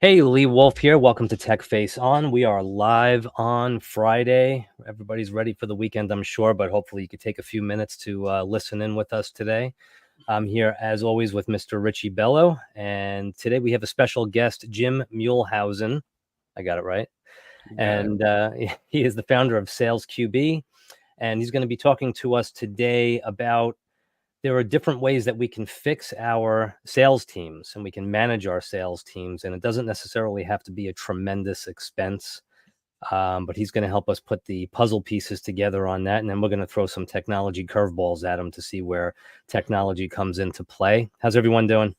Hey, Lee Wolf here. Welcome to Tech Face On. We are live on Friday. Everybody's ready for the weekend, I'm sure, but hopefully you could take a few minutes to listen in with us today. I'm here, as always, with Mr. Richie Bello, and today we have a special guest, Jim Muelhausen. I got it right. And he is the founder of Sales QB, and he's going to be talking to us today about there are different ways that we can fix our sales teams and we can manage our sales teams. And it doesn't necessarily have to be a tremendous expense, but he's going to help us put the puzzle pieces together on that. And then we're going to throw some technology curveballs at him to see where technology comes into play. How's everyone doing?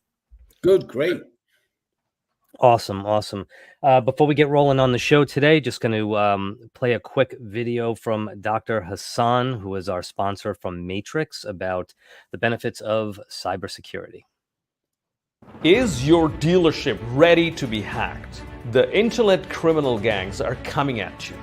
Good, great. Awesome. Before we get rolling on the show today, just going to play a quick video from Dr. Hassan, who is our sponsor from Matrix, about the benefits of cybersecurity. Is your dealership ready to be hacked? The internet criminal gangs are coming at you.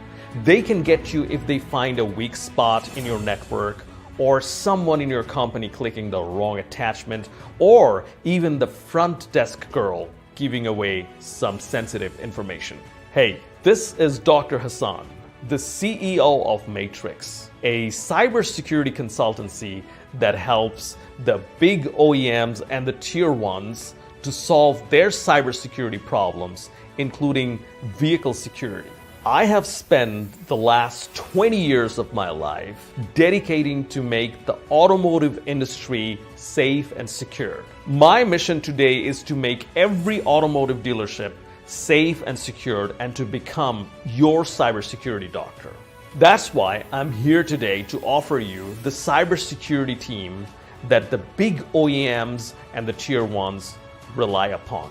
They can get you if they find a weak spot in your network, or someone in your company clicking the wrong attachment, or even the front desk girl giving away some sensitive information. Hey, this is Dr. Hassan, the CEO of Matrix, a cybersecurity consultancy that helps the big OEMs and the tier ones to solve their cybersecurity problems, including vehicle security. I have spent the last 20 years of my life dedicating to make the automotive industry safe and secure. My mission today is to make every automotive dealership safe and secured and to become your cybersecurity doctor. That's why I'm here today to offer you the cybersecurity team that the big OEMs and the tier ones rely upon.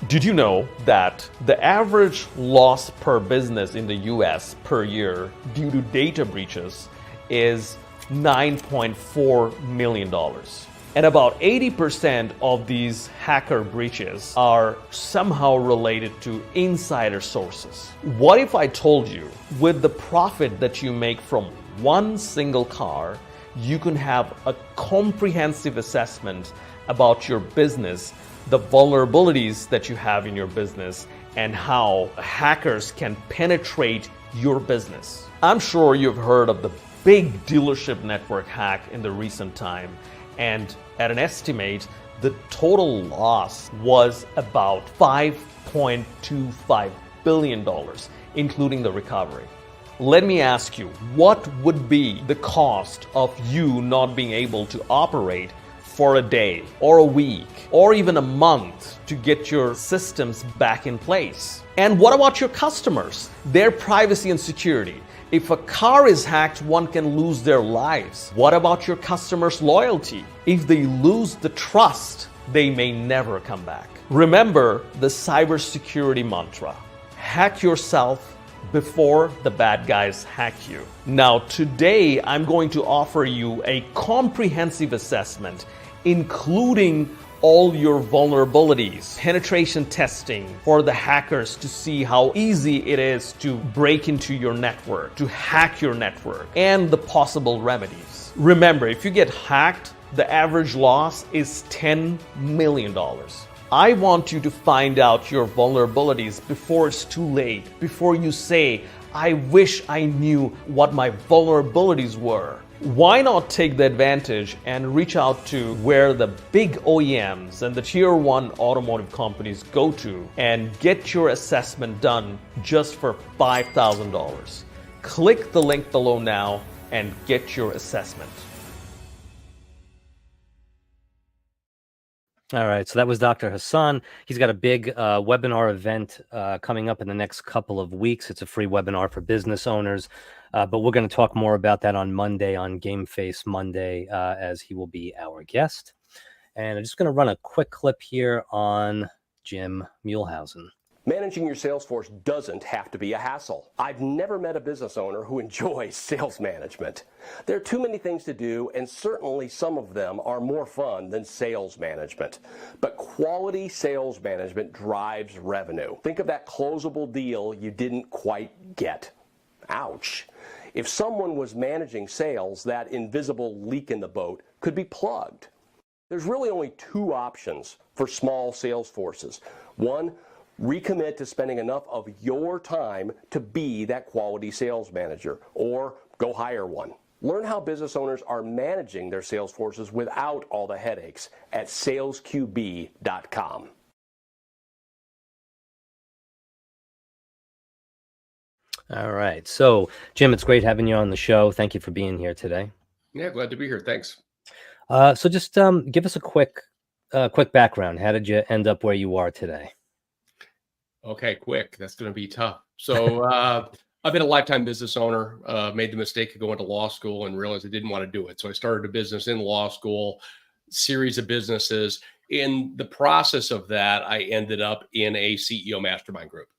Did you know that the average loss per business in the US per year due to data breaches is $9.4 million? And about 80% of these hacker breaches are somehow related to insider sources. What if I told you with the profit that you make from one single car, you can have a comprehensive assessment about your business, the vulnerabilities that you have in your business, and how hackers can penetrate your business? I'm sure you've heard of the big dealership network hack in the recent time, and at an estimate, the total loss was about $5.25 billion, including the recovery. Let me ask you, what would be the cost of you not being able to operate for a day or a week or even a month to get your systems back in place? And what about your customers, their privacy and security? If a car is hacked, one can lose their lives. What about your customers' loyalty? If they lose the trust, they may never come back. Remember the cybersecurity mantra: hack yourself before the bad guys hack you. Now, today I'm going to offer you a comprehensive assessment, including all your vulnerabilities, penetration testing for the hackers to see how easy it is to break into your network, to hack your network, and the possible remedies. Remember, if you get hacked, the average loss is $10 million. I want you to find out your vulnerabilities before it's too late, before you say, I wish I knew what my vulnerabilities were. Why not take the advantage and reach out to where the big OEMs and the tier one automotive companies go to and get your assessment done just for $5,000. Click the link below now and get your assessment. All right, so that was Dr. Hassan. He's got a big webinar event coming up in the next couple of weeks. It's a free webinar for business owners, but we're going to talk more about that on Monday, on Game Face Monday, as he will be our guest. And I'm just going to run a quick clip here on Jim Muelhausen. Managing your sales force doesn't have to be a hassle. I've never met a business owner who enjoys sales management. There are too many things to do, and certainly some of them are more fun than sales management. But quality sales management drives revenue. Think of that closable deal you didn't quite get. Ouch. If someone was managing sales, that invisible leak in the boat could be plugged. There's really only two options for small sales forces. One, Recommit to spending enough of your time to be that quality sales manager, or go hire one. Learn how business owners are managing their sales forces without all the headaches at salesqb.com. All right. So, Jim, it's great having you on the show. Thank you for being here today. Yeah, glad to be here. Thanks. So just give us a quick background. How did you end up where you are today? Okay, quick. That's going to be tough. So I've been a lifetime business owner, made the mistake of going to law school and realized I didn't want to do it. So I started a business in law school, series of businesses. In the process of that, I ended up in a CEO mastermind group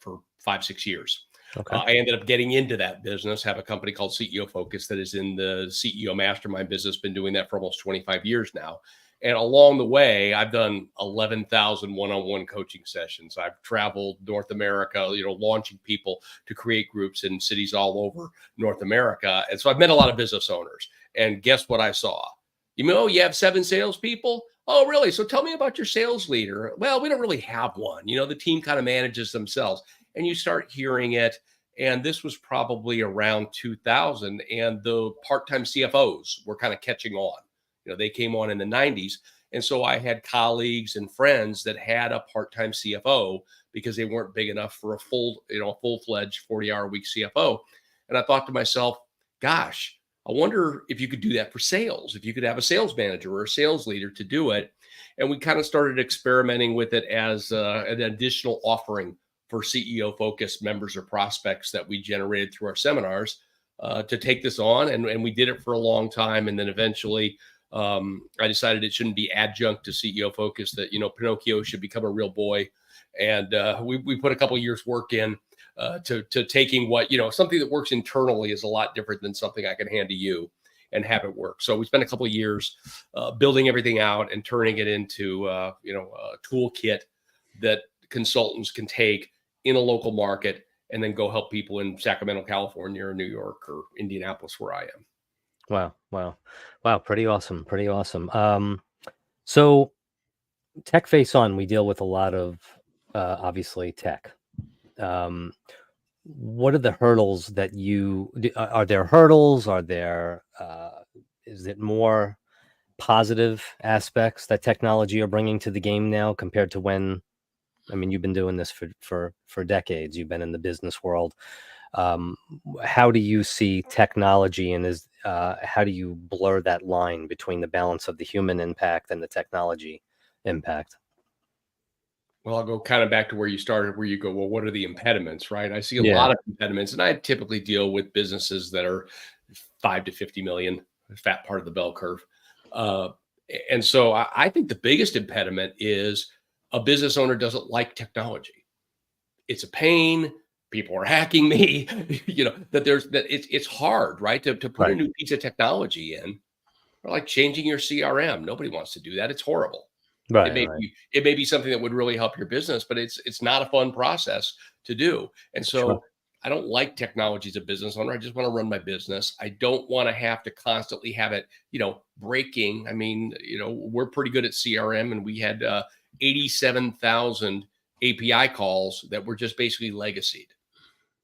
for 5-6 years. Okay. I ended up getting into that business, have a company called CEO Focus that is in the CEO mastermind business, been doing that for almost 25 years now. And along the way, I've done 11,000 one-on-one coaching sessions. I've traveled North America, launching people to create groups in cities all over North America. And so I've met a lot of business owners. And guess what I saw? You have 7 salespeople? Oh, really? So tell me about your sales leader. Well, we don't really have one. The team kind of manages themselves. And you start hearing it. And this was probably around 2000. And the part-time CFOs were kind of catching on. They came on in the 90s. And so I had colleagues and friends that had a part-time CFO because they weren't big enough for a full-fledged 40-hour-a-week CFO. And I thought to myself, gosh, I wonder if you could do that for sales, if you could have a sales manager or a sales leader to do it. And we kind of started experimenting with it as an additional offering for CEO focused members or prospects that we generated through our seminars to take this on. And we did it for a long time. And then eventually I decided it shouldn't be adjunct to CEO focus, that, Pinocchio should become a real boy. And we put a couple of years work in to taking what, something that works internally is a lot different than something I can hand to you and have it work. So we spent a couple of years building everything out and turning it into, a toolkit that consultants can take in a local market and then go help people in Sacramento, California, or New York, or Indianapolis, where I am. Wow. Pretty awesome. So Tech Face On, we deal with a lot of, obviously, tech. What are the hurdles that are there hurdles? Is it more positive aspects that technology are bringing to the game now compared to when, you've been doing this for decades. You've been in the business world. How do you see technology, and how do you blur that line between the balance of the human impact and the technology impact? Well, I'll go kind of back to where you started, where you go, well, what are the impediments, right? I see a lot of impediments, and I typically deal with businesses that are 5 to 50 million, fat part of the bell curve. And so I think the biggest impediment is a business owner doesn't like technology. It's a pain. People are hacking me, it's hard, right? To put a new piece of technology in, or like changing your CRM. Nobody wants to do that. It's horrible. Right. It may be something that would really help your business, but it's not a fun process to do. And so Sure. I don't like technology as a business owner. I just want to run my business. I don't want to have to constantly have it, breaking. We're pretty good at CRM, and we had 87,000 API calls that were just basically legacied.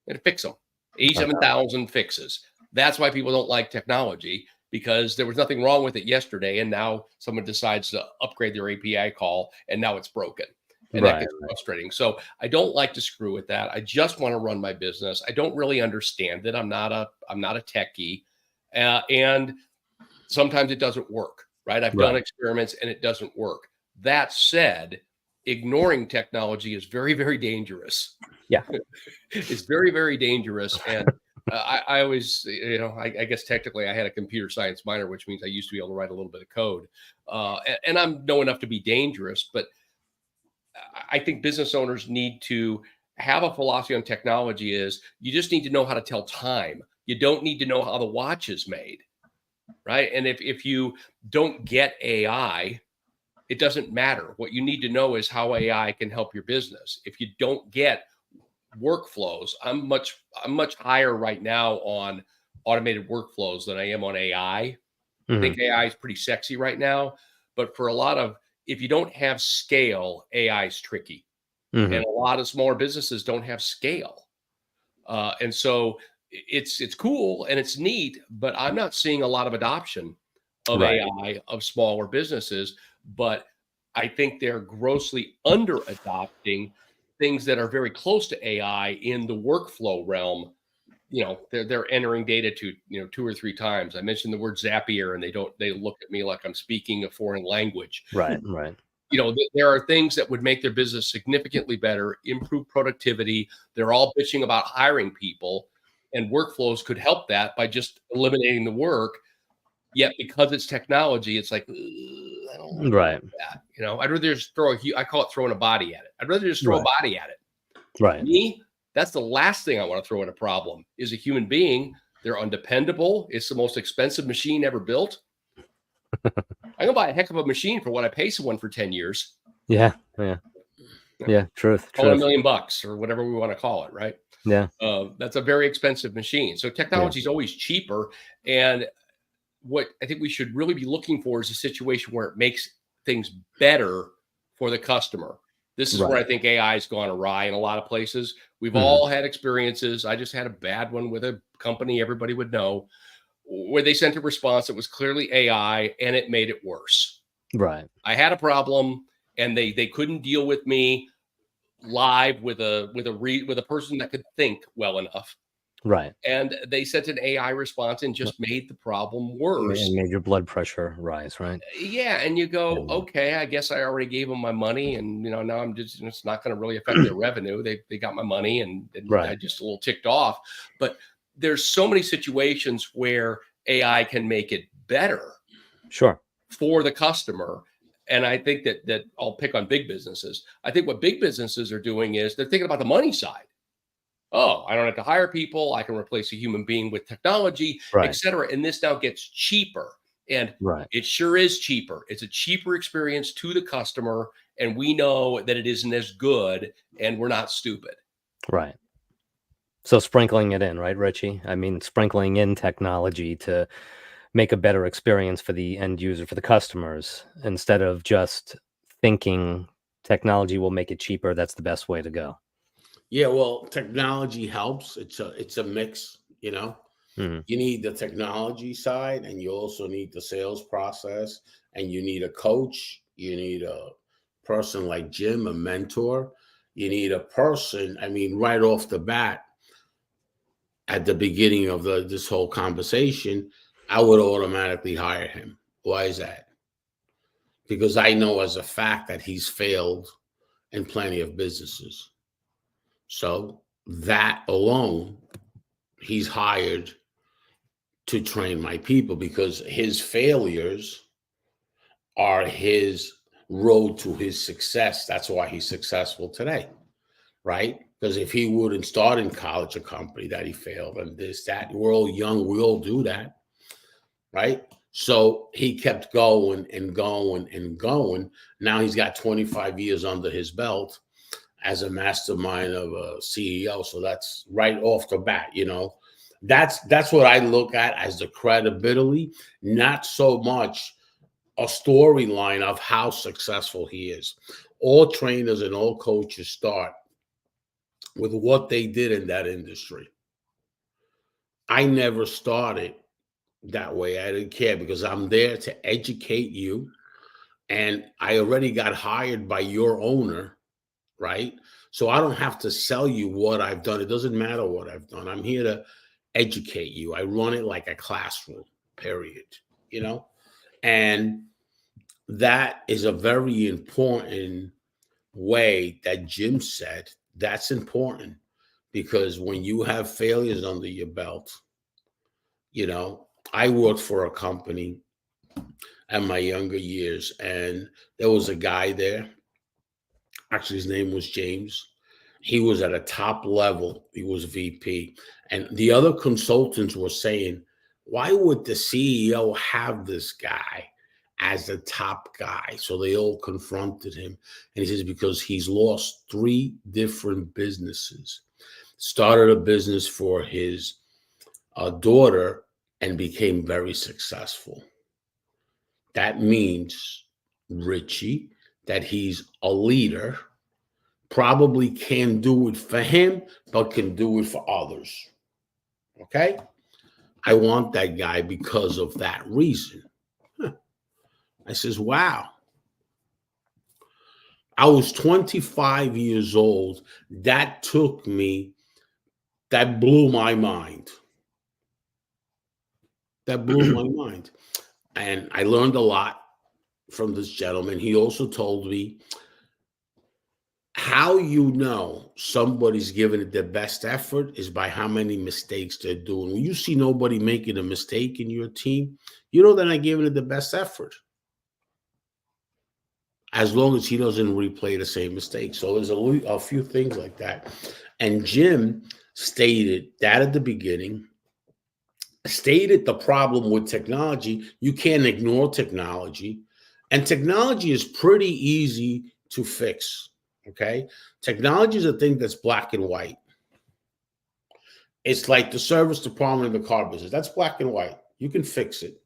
And fix them. 87,000 fixes. That's why people don't like technology, because there was nothing wrong with it yesterday, and now someone decides to upgrade their API call, and now it's broken. And that gets frustrating. So I don't like to screw with that. I just want to run my business. I don't really understand it. I'm not a techie. And sometimes it doesn't work, right? I've done experiments and it doesn't work. That said, ignoring technology is very, very dangerous. Yeah. It's very, very dangerous. And I always, I guess technically I had a computer science minor, which means I used to be able to write a little bit of code. And I'm know enough to be dangerous, but I think business owners need to have a philosophy on technology is you just need to know how to tell time. You don't need to know how the watch is made, right? And if you don't get AI, it doesn't matter. What you need to know is how AI can help your business. If you don't get workflows, I'm much higher right now on automated workflows than I am on AI. I think AI is pretty sexy right now, but for a lot of, if you don't have scale, AI is tricky. Mhm. and a lot of smaller businesses don't have scale. And so it's cool and it's neat, but I'm not seeing a lot of adoption of Right. AI of smaller businesses. But I think they're grossly under adopting things that are very close to AI in the workflow realm. They're entering data to 2 or 3 times. I mentioned the word Zapier, and they look at me like I'm speaking a foreign language. Right. Right. There are things that would make their business significantly better, improve productivity. They're all bitching about hiring people, and workflows could help that by just eliminating the work. Yet because it's technology, it's like, I don't want Right. that. I'd rather just I call it throwing a body at it. I'd rather just throw a Right. body at it. Right. Me, that's the last thing I want to throw at a problem is a human being. They're undependable. It's the most expensive machine ever built. I can buy a heck of a machine for what I pay someone for 10 years. Yeah. Yeah. Yeah. Truth. Call it $1 Truth. million or whatever we want to call it, right? Yeah. That's a very expensive machine. So technology is always cheaper. And what I think we should really be looking for is a situation where it makes things better for the customer. This is where I think AI has gone awry in a lot of places. We've all had experiences. I just had a bad one with a company everybody would know, where they sent a response that was clearly AI and it made it worse. Right. I had a problem and they couldn't deal with me live with a person that could think well enough. Right. And they sent an AI response and just made the problem worse. And made your blood pressure rise, right? Yeah, and you go, okay, I guess I already gave them my money, and now I'm just it's not going to really affect their revenue. They got my money, and I just a little ticked off. But there's so many situations where AI can make it better, sure, for the customer. And I think that I'll pick on big businesses. I think what big businesses are doing is they're thinking about the money side. Oh, I don't have to hire people. I can replace a human being with technology, et cetera. And this now gets cheaper. And it sure is cheaper. It's a cheaper experience to the customer. And we know that it isn't as good, and we're not stupid. Right. So sprinkling it in, right, Richie? I mean, sprinkling in technology to make a better experience for the end user, for the customers, instead of just thinking technology will make it cheaper. That's the best way to go. Yeah, well, technology helps. It's a mix, You need the technology side, and you also need the sales process, and you need a coach. You need a person like Jim, a mentor. You need a person, right off the bat, at the beginning of this whole conversation, I would automatically hire him. Why is that? Because I know as a fact that he's failed in plenty of businesses. So that alone, he's hired to train my people, because his failures are his road to his success. That's why he's successful today, right? Because if he wouldn't start in college a company that he failed, and this, that, we're all young, we all do that, right? So he kept going and going and going. Now he's got 25 years under his belt as a mastermind of a CEO. So that's right off the bat, That's what I look at as the credibility, not so much a storyline of how successful he is. All trainers and all coaches start with what they did in that industry. I never started that way. I didn't care, because I'm there to educate you. And I already got hired by your owner, right? So I don't have to sell you what I've done. It doesn't matter what I've done. I'm here to educate you. I run it like a classroom, period, And that is a very important way that Jim said. That's important, because when you have failures under your belt, I worked for a company in my younger years, and there was a guy there. Actually, his name was James. He was at a top level. He was VP. And the other consultants were saying, why would the CEO have this guy as the top guy? So they all confronted him. And he says, because he's lost 3 different businesses. Started a business for his daughter and became very successful. That means, Richie, that he's a leader, probably can't do it for him, but can do it for others. Okay? I want that guy because of that reason. I says, wow. I was 25 years old. That blew my mind. That blew my mind. And I learned a lot from this gentleman. He also told me how you know somebody's giving it their best effort is by how many mistakes they're doing. When you see nobody making a mistake in your team, you know they're not giving it the best effort. As long as he doesn't replay the same mistake. So there's a few things like that. And Jim stated that at the beginning, stated the problem with technology. You can't ignore technology. And technology is pretty easy to fix, okay? Technology is a thing that's black and white. It's like the service department in the car business. That's black and white. You can fix it.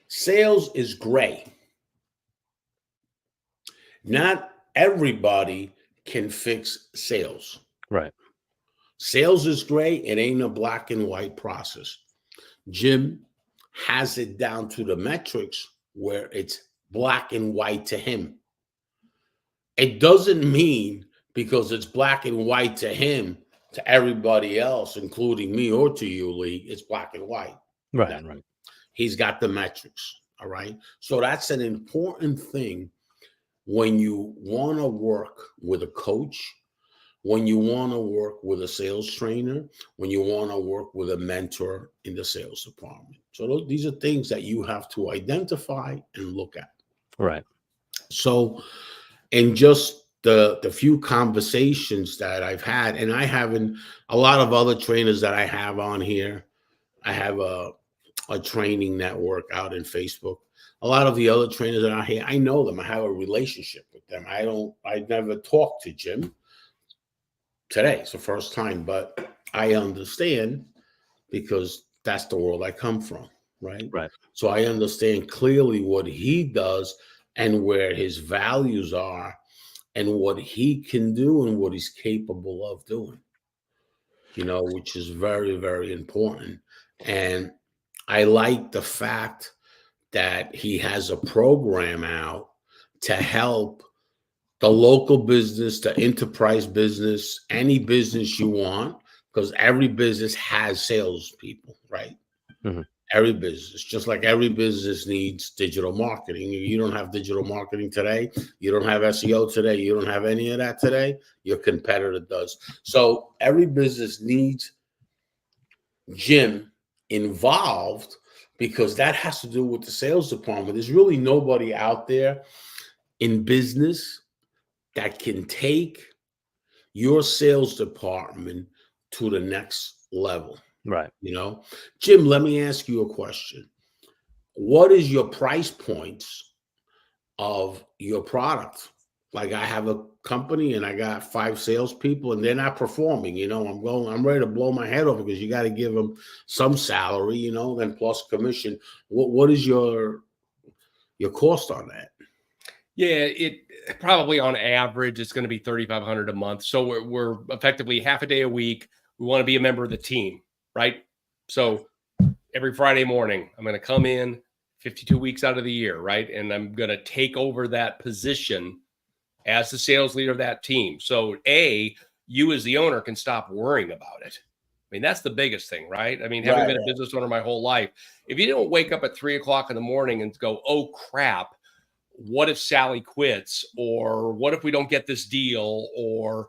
Sales is gray. Not everybody can fix sales. Right. Sales is gray. It ain't a black and white process. Jim has it down to the metrics where it's black and white to him. It doesn't mean because it's black and white to him, to everybody else, including me or to you, Lee, it's black and white. Right. Right. He's got the metrics. All right. So that's an important thing when you want to work with a coach, when you want to work with a sales trainer, when you want to work with a mentor in the sales department. So these are things that you have to identify and look at. Right. So in just the few conversations that I've had, and I haven't, a lot of other trainers that I have on here, I have a training network out in Facebook. A lot of the other trainers that are here, I know them. I have a relationship with them. I never talked to Jim. Today, it's the first time, but I understand because that's the world I come from, right? Right. So I understand clearly what he does and where his values are and what he can do and what he's capable of doing, which is very, very important. And I like the fact that he has a program out to help the local business, the enterprise business, any business you want, because every business has salespeople, right? Mm-hmm. Every business, just like every business needs digital marketing. You don't have digital marketing today. You don't have SEO today. You don't have any of that today. Your competitor does. So every business needs Jim involved because that has to do with the sales department. There's really nobody out there in business that can take your sales department to the next level. Right. Jim, let me ask you a question. What is your price points of your product? Like I have a company and I got 5 salespeople and they're not performing. I'm ready to blow my head off because you got to give them some salary, then plus commission. What is your cost on that? Yeah, it probably on average it's going to be $3,500 a month. So we're effectively half a day a week. We want to be a member of the team, right? So every Friday morning, I'm going to come in 52 weeks out of the year, right? And I'm going to take over that position as the sales leader of that team. So you as the owner can stop worrying about it. I mean, that's the biggest thing, right? I mean, having been a business owner my whole life, if you don't wake up at 3:00 in the morning and go, oh crap, what if Sally quits? Or what if we don't get this deal? Or,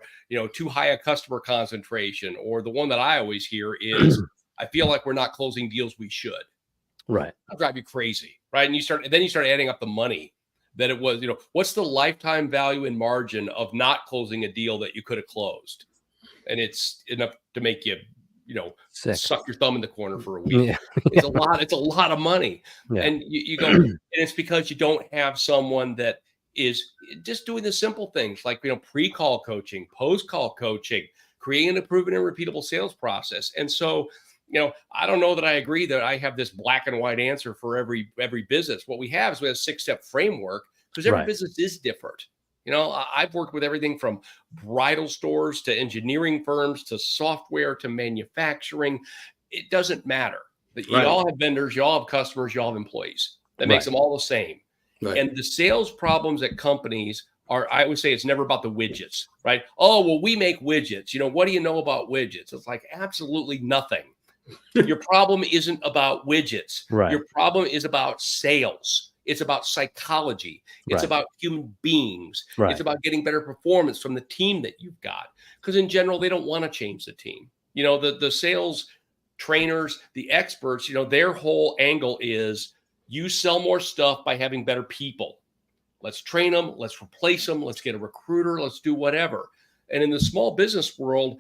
too high a customer concentration? Or the one that I always hear is, I feel like we're not closing deals we should. Right. That'll drive you crazy, right? And you start adding up the money that it was, what's the lifetime value and margin of not closing a deal that you could have closed? And it's enough to make you, sick. Suck your thumb in the corner for a week. Yeah. It's a lot. It's a lot of money. Yeah. And you go, and it's because you don't have someone that is just doing the simple things like, pre-call coaching, post-call coaching, creating a proven and repeatable sales process. And so, I don't know that I agree that I have this black and white answer for every business. What we have is we have a 6-step framework because every business is different. I've worked with everything from bridal stores to engineering firms to software to manufacturing. It doesn't matter. But you all have vendors, you all have customers, you all have employees. That makes them all the same. Right. And the sales problems at companies are, I would say, it's never about the widgets, right? Oh, well, we make widgets. What do you know about widgets? It's like absolutely nothing. Your problem isn't about widgets. Right. Your problem is about sales. It's about psychology. It's about human beings. Right. It's about getting better performance from the team that you've got. Because in general, they don't want to change the team. The sales trainers, the experts, their whole angle is you sell more stuff by having better people. Let's train them. Let's replace them. Let's get a recruiter. Let's do whatever. And in the small business world,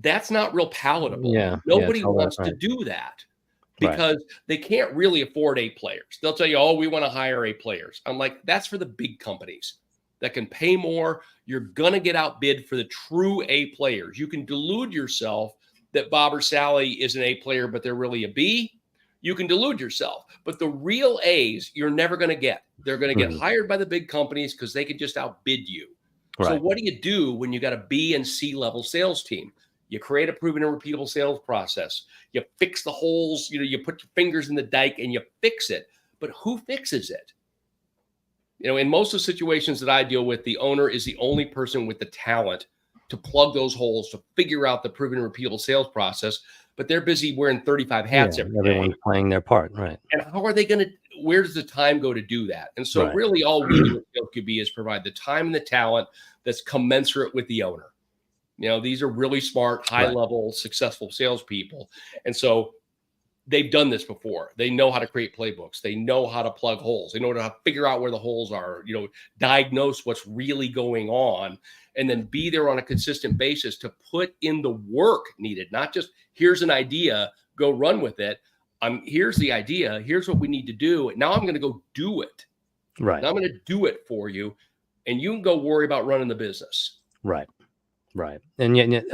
that's not real palatable. Yeah. Nobody wants to do that because they can't really afford A players. They'll tell you, oh, we want to hire A players. I'm like, that's for the big companies that can pay more. You're going to get outbid for the true A players. You can delude yourself that Bob or Sally is an A player, but they're really a B. You can delude yourself. But the real A's, you're never going to get. They're going to get hired by the big companies because they can just outbid you. Right. So what do you do when you got a B and C level sales team? You create a proven and repeatable sales process. You fix the holes. You put your fingers in the dike and you fix it. But who fixes it? In most of the situations that I deal with, the owner is the only person with the talent to plug those holes, to figure out the proven and repeatable sales process. But they're busy wearing 35 hats every day. Everyone's playing their part, right? And how are they going to? Where does the time go to do that? And so, really, all we do at SalesQB is provide the time and the talent that's commensurate with the owner. These are really smart, high-level, successful salespeople, and so they've done this before. They know how to create playbooks. They know how to plug holes. They know how to figure out where the holes are. Diagnose what's really going on, and then be there on a consistent basis to put in the work needed. Not just here's an idea, go run with it. Here's the idea. Here's what we need to do. Now I'm going to go do it. Right. Now I'm going to do it for you, and you can go worry about running the business. Right. Right. And yet,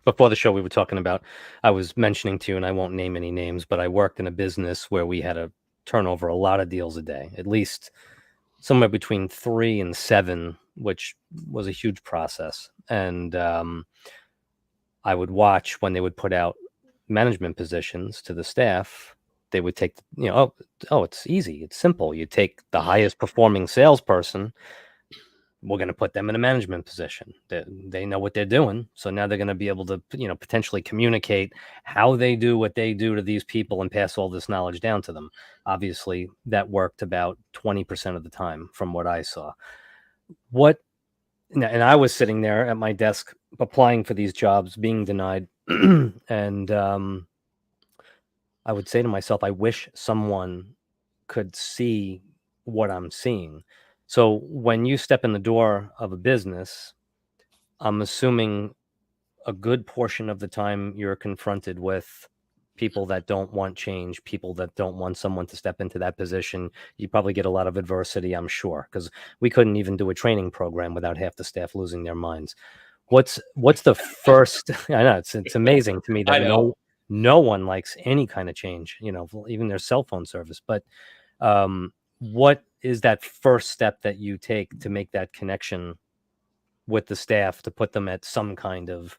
before the show, we were talking about, I was mentioning to you, and I won't name any names, but I worked in a business where we had to turn over a lot of deals a day, at least somewhere between 3 and 7, which was a huge process. And I would watch when they would put out management positions to the staff. They would take, oh, it's easy. It's simple. You take the highest performing salesperson. We're going to put them in a management position. They know what they're doing. So now they're going to be able to, potentially communicate how they do what they do to these people and pass all this knowledge down to them. Obviously, that worked about 20% of the time from what I saw. And I was sitting there at my desk applying for these jobs, being denied. And I would say to myself, I wish someone could see what I'm seeing. So when you step in the door of a business, I'm assuming a good portion of the time you're confronted with people that don't want change, people that don't want someone to step into that position. You probably get a lot of adversity, I'm sure, because we couldn't even do a training program without half the staff losing their minds. What's the first? I know it's amazing to me that no one likes any kind of change, even their cell phone service. But what is that first step that you take to make that connection with the staff to put them at some kind of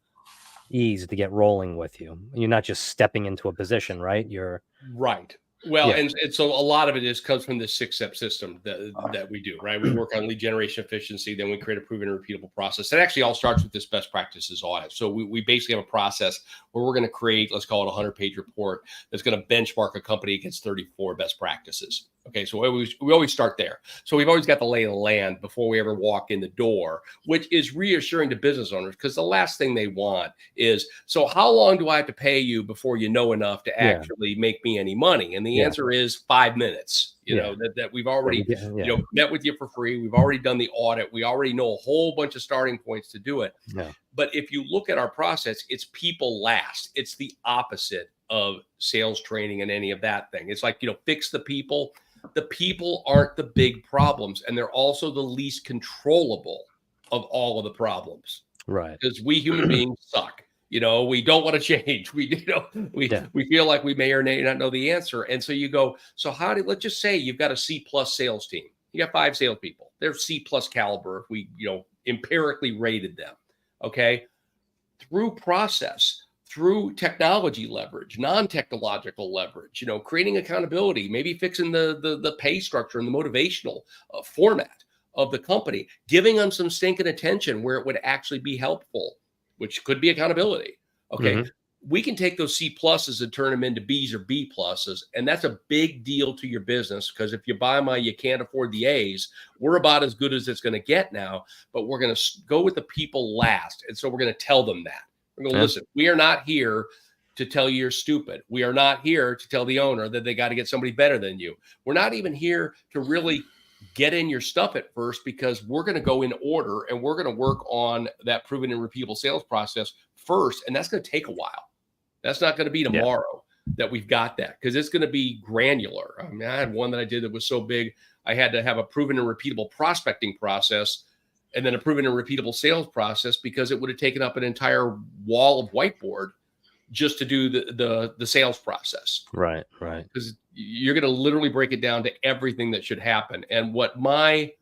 ease to get rolling with you? You're not just stepping into a position, right? You're right. Well, and so a lot of it comes from this 6-step system that we do, right? We work on lead generation efficiency, then we create a proven and repeatable process. It actually all starts with this best practices audit. So we basically have a process where we're going to create, let's call it a 100-page report that's going to benchmark a company against 34 best practices. Okay, so we always start there. So we've always got the lay of the land before we ever walk in the door, which is reassuring to business owners because the last thing they want is, so how long do I have to pay you before you know enough to actually make me any money? And the answer is 5 minutes. That we've already met with you for free. We've already done the audit. We already know a whole bunch of starting points to do it. Yeah. But if you look at our process, it's people last. It's the opposite of sales training and any of that thing. It's like, fix the people. The people aren't the big problems, and they're also the least controllable of all of the problems. Right. Because we human beings suck. We don't want to change. We feel like we may or may not know the answer. And so you go, let's just say you've got a C+ sales team. You got 5 salespeople. They're C+ caliber if we, empirically rated them. Okay. Through process, through technology leverage, non-technological leverage, creating accountability, maybe fixing the pay structure and the motivational format of the company, giving them some stinking attention where it would actually be helpful, which could be accountability. Okay. We can take those C+ and turn them into B's or B+, and that's a big deal to your business, because if you buy my you can't afford the A's, we're about as good as it's going to get now, but we're going to go with the people last. And so we're going to tell them that. We're going to listen. We are not here to tell you you're stupid. We are not here to tell the owner that they got to get somebody better than you. We're not even here to really get in your stuff at first, because we're going to go in order and we're going to work on that proven and repeatable sales process first. And that's going to take a while. That's not going to be tomorrow that we've got that, because it's going to be granular. I mean, I had one that I did that was so big, I had to have a proven and repeatable prospecting process and then a proven and repeatable sales process, because it would have taken up an entire wall of whiteboard just to do the sales process. Right. Because you're going to literally break it down to everything that should happen. And what my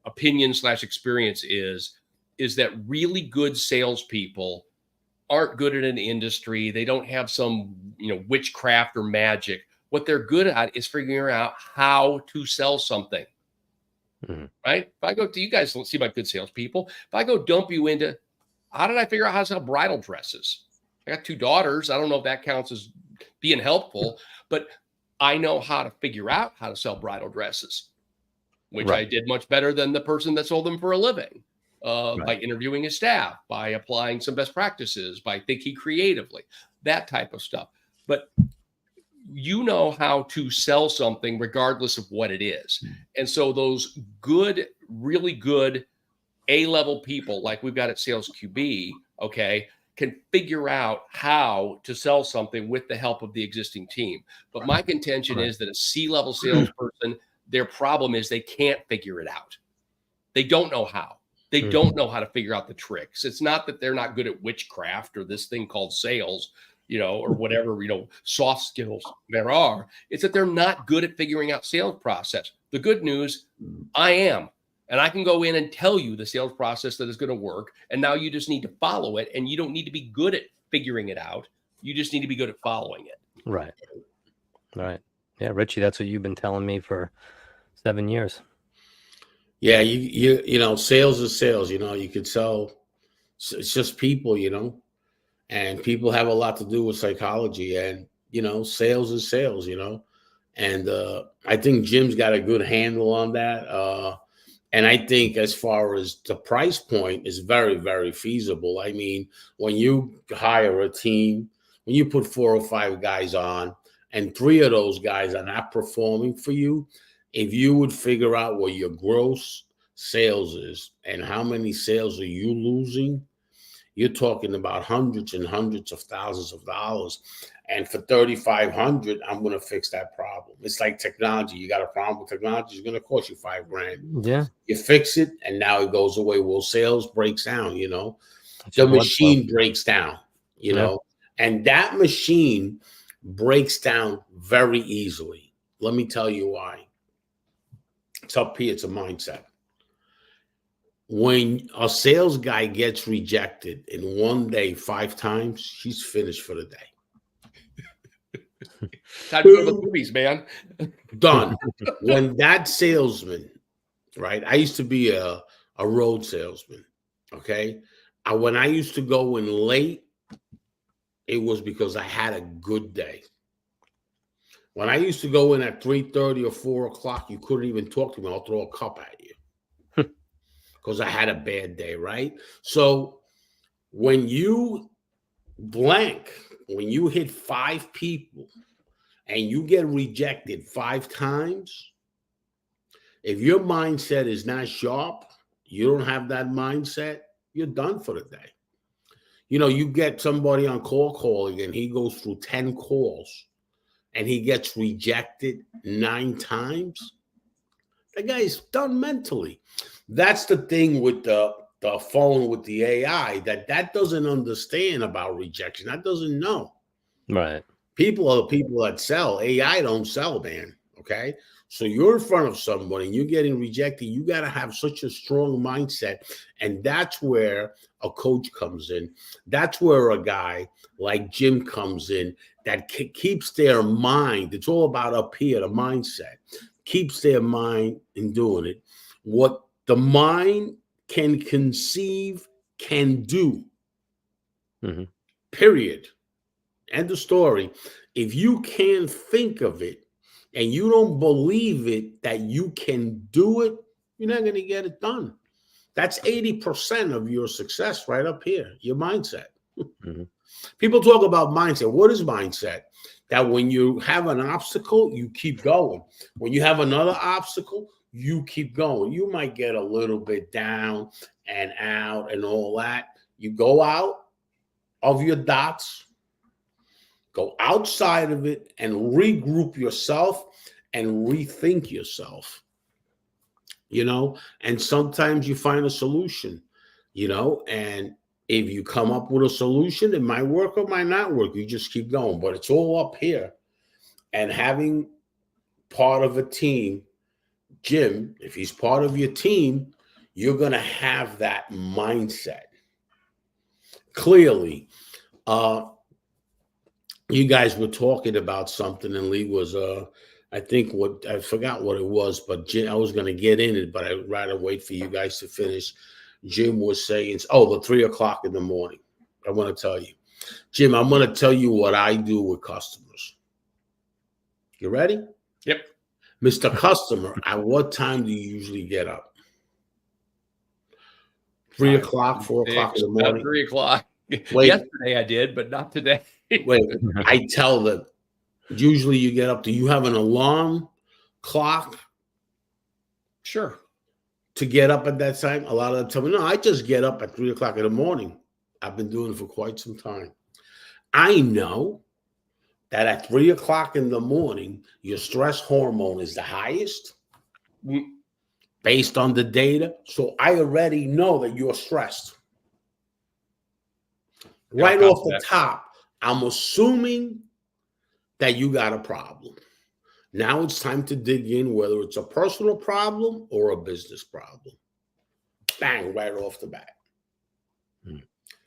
opinion / experience is that really good salespeople aren't good at an industry. They don't have some, witchcraft or magic. What they're good at is figuring out how to sell something. Right? If I go to, you guys don't see my good salespeople. If I go dump you into, how did I figure out how to sell bridal dresses? I got 2 daughters. I don't know if that counts as being helpful, but I know how to figure out how to sell bridal dresses, which I did much better than the person that sold them for a living. By interviewing his staff, by applying some best practices, by thinking creatively, that type of stuff. But you know how to sell something regardless of what it is. And so those good, really good A-level people like we've got at Sales QB, okay, can figure out how to sell something with the help of the existing team. But my contention is that a C-level salesperson, their problem is they can't figure it out. They don't know how. They don't know how to figure out the tricks. It's not that they're not good at witchcraft or this thing called sales, or whatever, soft skills there are. It's that they're not good at figuring out sales process. The good news, I am. And I can go in and tell you the sales process that is going to work. And now you just need to follow it. And you don't need to be good at figuring it out. You just need to be good at following it. Right. Yeah, Richie, that's what you've been telling me for 7 years. Yeah, sales is sales. You could sell. It's just people, and people have a lot to do with psychology, and sales is sales, and I think Jim's got a good handle on that. And I think as far as the price point is very, very feasible. I mean, when you hire a team, when you put 4 or 5 guys on, and 3 of those guys are not performing for you, if you would figure out what your gross sales is and how many sales are you losing, you're talking about hundreds and hundreds of thousands of dollars. And for $3,500, I'm going to fix that problem. It's like technology. You got a problem with technology, it's going to cost you $5,000. Yeah. You fix it, and now it goes away. Well, sales breaks down, the machine breaks down, and that machine breaks down very easily. Let me tell you why. It's up here. It's a mindset. When a sales guy gets rejected in one day 5 times, he's finished for the day. Time to go to the movies, man. Done. When that salesman, right? I used to be a road salesman. Okay. When I used to go in late, it was because I had a good day. When I used to go in at 3:30 or 4 o'clock, you couldn't even talk to me. I'll throw a cup at you because I had a bad day, right? So when you blank, when you hit 5 people and you get rejected 5 times, if your mindset is not sharp, you don't have that mindset, you're done for the day. You get somebody on calling and he goes through 10 calls and he gets rejected 9 times, the guy's done mentally. That's the thing with the phone, with the AI, that doesn't understand about rejection. That doesn't know. Right. People are the people that sell. AI don't sell, man. Okay. So you're in front of someone and you're getting rejected. You got to have such a strong mindset. And that's where a coach comes in. That's where a guy like Jim comes in that keeps their mind. It's all about up here, the mindset. Keeps their mind in doing it. What the mind can conceive, can do. Mm-hmm. Period. End of story. If you can't think of it, and you don't believe it that you can do it, you're not going to get it done. That's 80% of your success right up here, your mindset. Mm-hmm. People talk about mindset. What is mindset? That when you have an obstacle, you keep going. When you have another obstacle, you keep going. You might get a little bit down and out and all that. You go out of your dots, go outside of it and regroup yourself and rethink yourself, and sometimes you find a solution, and if you come up with a solution, it might work or might not work. You just keep going, but it's all up here. And having part of a team, Jim, if he's part of your team, you're going to have that mindset. Clearly, you guys were talking about something, and Lee was, I forgot what it was, but Jim, I was going to get in it, but I'd rather wait for you guys to finish. Jim was saying, the 3 o'clock in the morning. I want to tell you, Jim, I'm going to tell you what I do with customers. You ready? Yep. Mr. Customer, at what time do you usually get up? 3 o'clock, 4 o'clock in the morning? 3 o'clock. Wait. Yesterday I did, but not today. Wait, I tell them, usually you get up. Do you have an alarm clock? Sure. To get up at that time? A lot of them tell me, no, I just get up at 3 o'clock in the morning. I've been doing it for quite some time. I know that at 3 o'clock in the morning, your stress hormone is the highest based on the data. So I already know that you're stressed. Right off the top, I'm assuming that you got a problem. Now it's time to dig in, whether it's a personal problem or a business problem. Bang, right off the bat.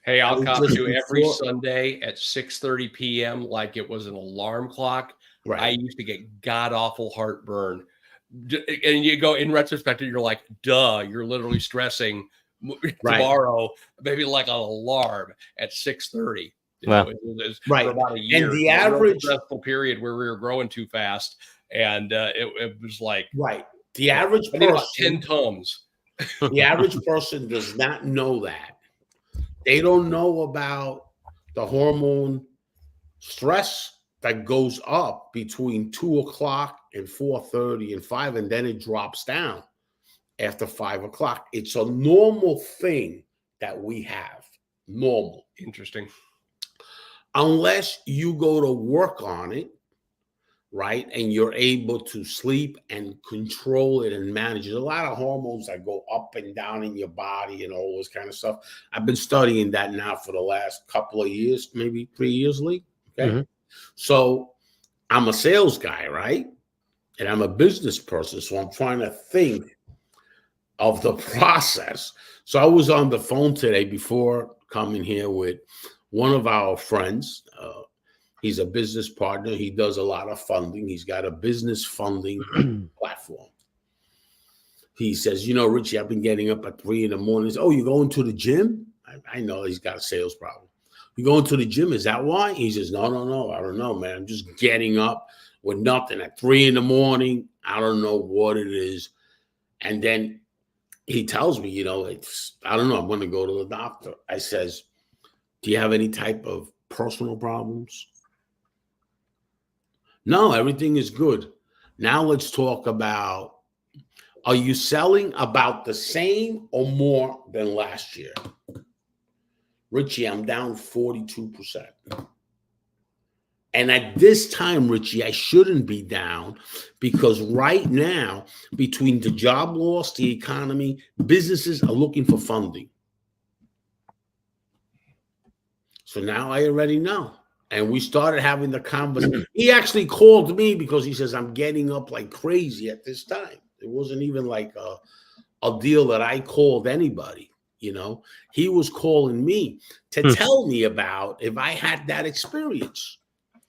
Hey, I'll cop you every Sunday at 6:30 p.m. like it was an alarm clock. Right. I used to get god-awful heartburn. And you go, in retrospect, you're like, duh, you're literally stressing tomorrow, maybe like an alarm at 6:30. Wow. Right. For about a year. And the average stressful period where we were growing too fast. And it was like, right. The average person, about 10 Tums. The average person does not know that. They don't know about the hormone stress that goes up between 2 o'clock and 4:30 and 5, and then it drops down after 5 o'clock. It's a normal thing that we have. Normal. Interesting. Unless you go to work on it, right? And you're able to sleep and control it and manage it. There's a lot of hormones that go up and down in your body and all this kind of stuff. I've been studying that now for the last couple of years, maybe 3 years, Lee. Okay. Mm-hmm. So I'm a sales guy, right? And I'm a business person. So I'm trying to think of the process. So I was on the phone today before coming here with one of our friends. He's a business partner. He does a lot of funding. He's got a business funding platform. He says, Richie, I've been getting up at 3 in the morning. Says, you going to the gym? I know he's got a sales problem. You going to the gym? Is that why? He says, no. I don't know, man. I'm just getting up with nothing at 3 in the morning. I don't know what it is. And then he tells me, I don't know. I'm going to go to the doctor. I says, do you have any type of personal problems? No, everything is good. Now let's talk about, are you selling about the same or more than last year? Richie, I'm down 42%. And at this time, Richie, I shouldn't be down because right now, between the job loss, the economy, businesses are looking for funding. So now I already know. And we started having the conversation. He actually called me because he says, I'm getting up like crazy at this time. It wasn't even like a deal that I called anybody, you know. He was calling me to tell me about if I had that experience.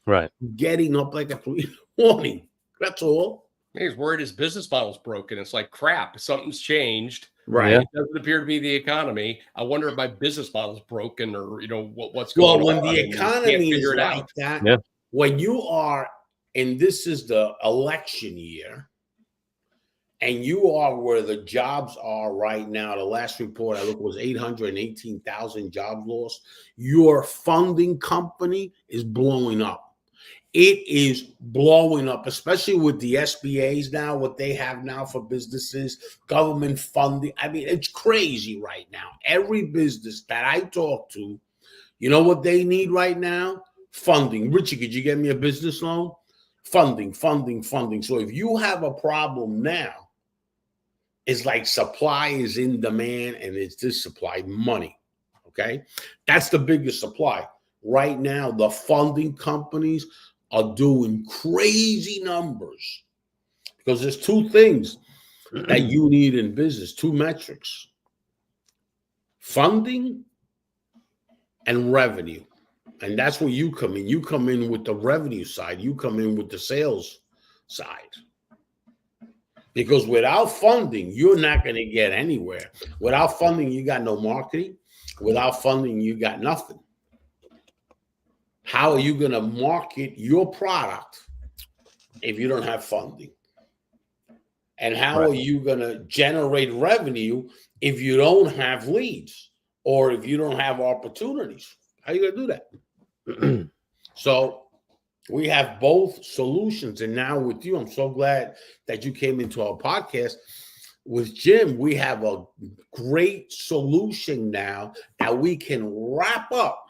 Right. Getting up like a 3 in the morning. That's all. He's worried his business model's broken. It's like, crap, something's changed. Right. Yeah. It doesn't appear to be the economy. I wonder if my business model's broken, or what's going on. Well, when the and you can't economy is figure it like out. that, Yeah. when you are, and this is the election year, and you are where the jobs are right now, the last report I looked was 818,000 jobs lost, your funding company is blowing up. It is blowing up, especially with the SBAs now, what they have now for businesses, government funding. I mean, it's crazy right now. Every business that I talk to, you know what they need right now? Funding. Richie, could you get me a business loan? Funding. So if you have a problem now, it's like supply is in demand and it's this supply, money. Okay? That's the biggest supply. Right now, the funding companies are doing crazy numbers because there's two things that you need in business, two metrics: funding and revenue. And that's where you come in. You come in with the revenue side. You come in with the sales side. Because without funding, you're not going to get anywhere. Without funding, you got no marketing. Without funding, you got nothing. How are you going to market your product if you don't have funding? And how are you going to generate revenue if you don't have leads or if you don't have opportunities? How are you going to do that? So we have both solutions. And now with you, I'm so glad that you came into our podcast. With Jim, we have a great solution now that we can wrap up.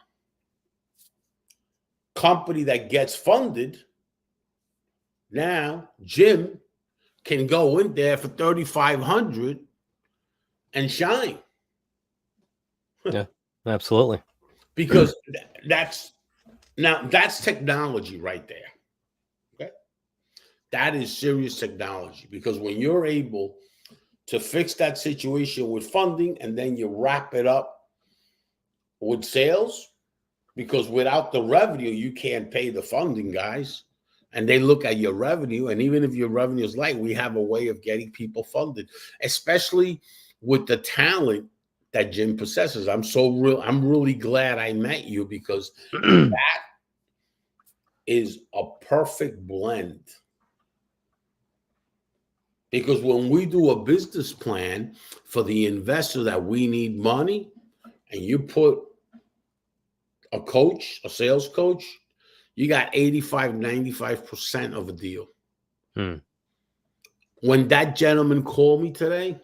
Company that gets funded, now Jim can go in there for $3,500 and shine. Yeah, absolutely. Because that's technology right there. Okay, that is serious technology. Because when you're able to fix that situation with funding and then you wrap it up with sales. Because without the revenue, you can't pay the funding guys. And they look at your revenue. And even if your revenue is light, we have a way of getting people funded, especially with the talent that Jim possesses. I'm really glad I met you because that is a perfect blend. Because when we do a business plan for the investor that we need money, and you put a coach, a sales coach, you got 85, 95% of a deal. When that gentleman called me today,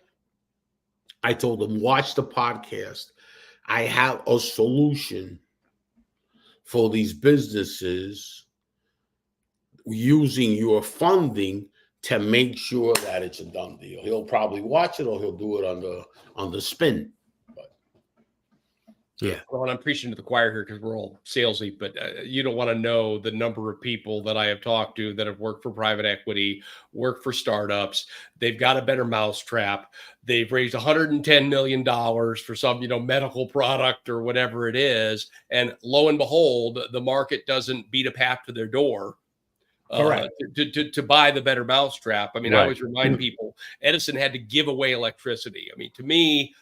I told him, watch the podcast. I have a solution for these businesses using your funding to make sure that it's a done deal. He'll probably watch it or he'll do it on the spin. Yeah. Well, and I'm preaching to the choir here because we're all salesy, but you don't want to know the number of people that I have talked to that have worked for private equity, worked for startups. They've got a better mousetrap. They've raised $110 million for some, medical product or whatever it is. And lo and behold, the market doesn't beat a path to their door to buy the better mousetrap. I mean, I always remind people, Edison had to give away electricity. I mean, to me,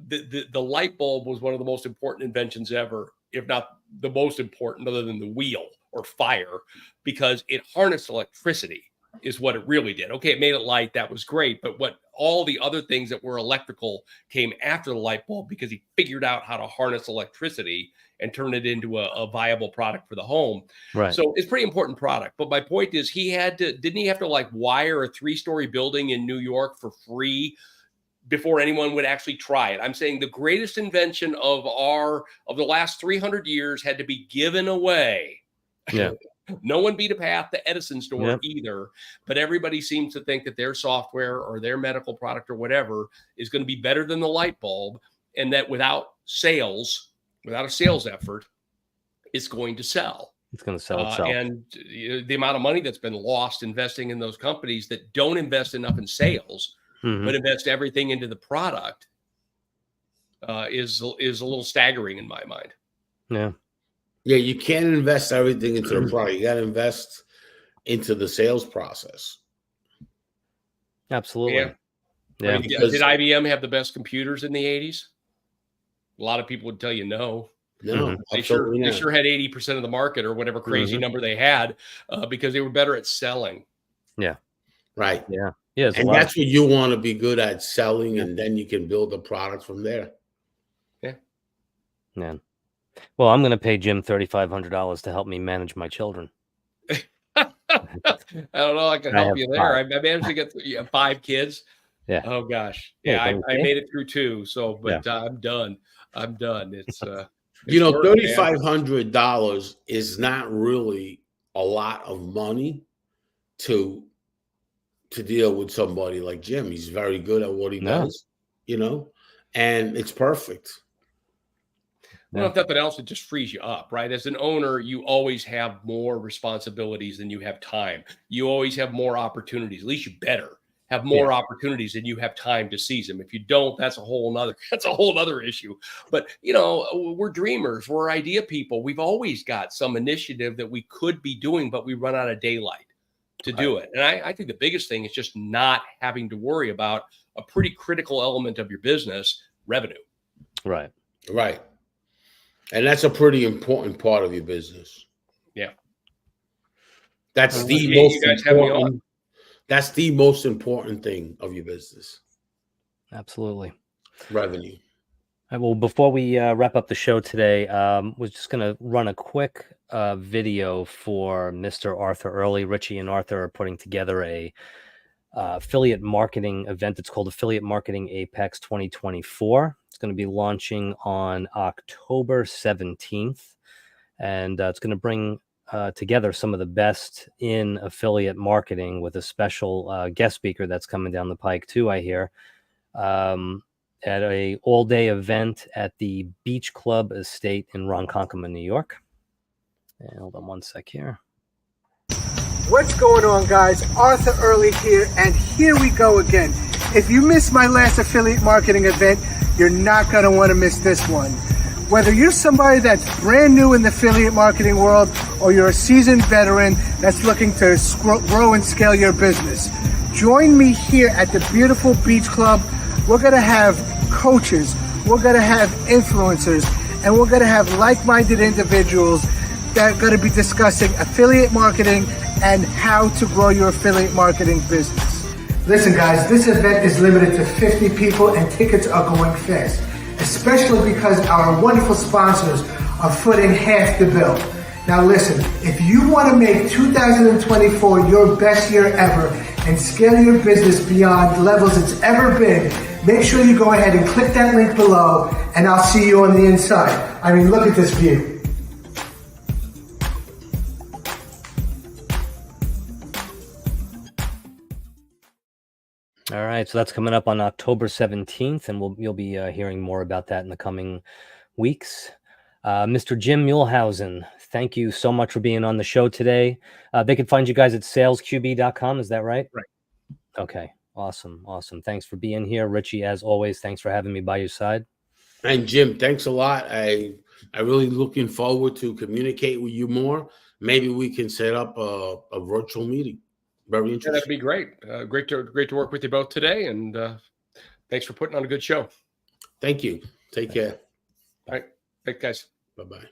the light bulb was one of the most important inventions ever, if not the most important, other than the wheel or fire, because it harnessed electricity is what it really did. Okay, it made it light. That was great. But what all the other things that were electrical came after the light bulb, because he figured out how to harness electricity and turn it into a viable product for the home. Right. So it's a pretty important product. But my point is, didn't he have to like wire a 3-story building in New York for free before anyone would actually try it? I'm saying the greatest invention of the last 300 years had to be given away. Yeah. No one beat a path to Edison's door either, but everybody seems to think that their software or their medical product or whatever is going to be better than the light bulb, and that without a sales effort, it's going to sell. It's going to sell itself. And the amount of money that's been lost investing in those companies that don't invest enough in sales, but invest everything into the product is a little staggering in my mind. Yeah. Yeah, you can't invest everything into the product. You got to invest into the sales process. Absolutely. Yeah. Yeah. I mean, did IBM have the best computers in the 80s? A lot of people would tell you no. No, They sure had 80% of the market or whatever crazy number they had because they were better at selling. Yeah. Right. Yeah. Yeah. And that's what you want to be good at, selling, and then you can build a product from there. Yeah. Yeah. Well, I'm going to pay Jim $3,500 to help me manage my children. I don't know. I can help you there. I managed to get 5 kids. Yeah. Oh gosh. Yeah. I made it through 2. So, but I'm done. It's $3,500 is not really a lot of money to deal with somebody like Jim. He's very good at what he does, and it's perfect. Well, if nothing else, it just frees you up, right? As an owner, you always have more responsibilities than you have time. You always have more opportunities. At least you better have more opportunities than you have time to seize them. If you don't, that's a whole nother issue. But we're dreamers, we're idea people. We've always got some initiative that we could be doing, but we run out of daylight to do it. And I think the biggest thing is just not having to worry about a pretty critical element of your business, revenue. Right. Right. And that's a pretty important part of your business. Yeah. That's the most important. That's the most important thing of your business. Absolutely. Revenue. Well, before we wrap up the show today, we're just going to run a quick video for Mr. Arthur Early. Richie and Arthur are putting together a affiliate marketing event. It's called Affiliate Marketing Apex 2024. It's going to be launching on October 17th, and it's going to bring together some of the best in affiliate marketing with a special guest speaker that's coming down the pike too, I hear, at a all-day event at the Beach Club Estate in Ronkonkoma, New York. And hold on one sec here. What's going on, guys? Arthur Early here, and here we go again. If you missed my last affiliate marketing event, you're not going to want to miss this one. Whether you're somebody that's brand new in the affiliate marketing world or you're a seasoned veteran that's looking to grow and scale your business, join me here at the beautiful Beach Club. We're going to have coaches, we're going to have influencers, and we're going to have like-minded individuals that are going to be discussing affiliate marketing and how to grow your affiliate marketing business. Listen, guys, this event is limited to 50 people and tickets are going fast, especially because our wonderful sponsors are footing half the bill. Now listen, if you want to make 2024 your best year ever and scale your business beyond levels it's ever been, make sure you go ahead and click that link below and I'll see you on the inside. I mean, look at this view. All right, so that's coming up on October 17th, and you'll be hearing more about that in the coming weeks. Mr. Jim Muelhausen, thank you so much for being on the show today. They can find you guys at salesqb.com. Is that right? Right. Okay, awesome. Thanks for being here. Richie, as always, thanks for having me by your side. And Jim, thanks a lot. I really looking forward to communicate with you more. Maybe we can set up a virtual meeting. Very interesting. Yeah, that'd be great. Great to work with you both today, and thanks for putting on a good show. Thank you. Take care. All right. Thanks, guys. Bye-bye.